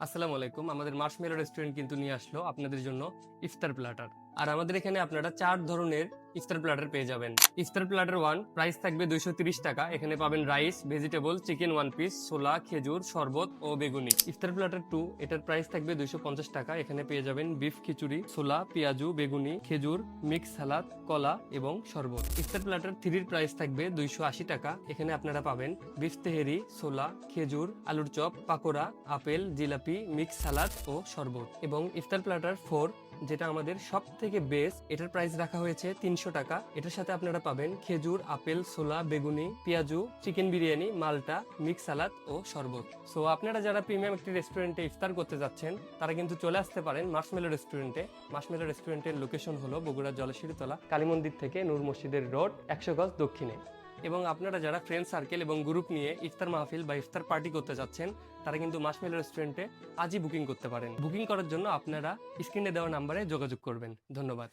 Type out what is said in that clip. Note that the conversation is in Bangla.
আসসালামু আলাইকুম। আমাদের মার্শমেলো রেস্টুরেন্ট কিন্তু নিয়ে আসলো আপনাদের জন্য ইফতার প্ল্যাটার। আর আমাদের এখানে আপনারা 4 ধরনের ইফতার প্ল্যাটার পেয়ে যাবেন। ইফতার প্ল্যাটার 1 প্রাইস থাকবে 230 টাকা। এখানে পাবেন রাইস, ভেজিটেবল, চিকেন 1 পিস, ছোলা, খেজুর, শরবত ও বেগুনি। ইফতার প্ল্যাটার 2 এটার প্রাইস থাকবে 250 টাকা। এখানে পেয়ে যাবেন বিফ খিচুড়ি, ছোলা, পেঁয়াজু, বেগুনি, খেজুর, মিক্স সালাদ, কলা এবং শরবত। ইফতার প্ল্যাটার 3 এর প্রাইস থাকবে 280 টাকা। এখানে আপনারা পাবেন বিফ তেহেরি, ছোলা, খেজুর, আলুর chop, pakora, apple, jalebi, mix salad ও শরবত। এবং ইফতার প্ল্যাটার 4 যেটা আমাদের সব থেকে বেস্ট, এটার প্রাইস রাখা হয়েছে 300 টাকা। এটার সাথে আপনারা পাবেন খেজুর, আপেল, ছোলা, বেগুনি, পেঁয়াজু, চিকেন বিরিয়ানি, মালটা, মিক্স সালাদ ও শরবত। সো আপনারা যারা প্রিমিয়াম একটি রেস্টুরেন্টে ইফতার করতে যাচ্ছেন তারা কিন্তু চলে আসতে পারেন মার্শমেলো রেস্টুরেন্টে। মার্শমেলো রেস্টুরেন্টের লোকেশন হলো বগুড়া জলশিরীতলা কালী মন্দির থেকে নূর মসজিদের রোড 100 গজ দক্ষিণে। এবং আপনারা যারা ফ্রেন্ড সার্কেল এবং গ্রুপ নিয়ে ইফতার মাহফিল বা ইফতার পার্টি করতে যাচ্ছেন তারা কিন্তু মার্শমেলো রেস্টুরেন্টে আজই বুকিং করতে পারেন। বুকিং করার জন্য আপনারা স্ক্রিনে দেওয়া নাম্বারে যোগাযোগ করবেন। ধন্যবাদ।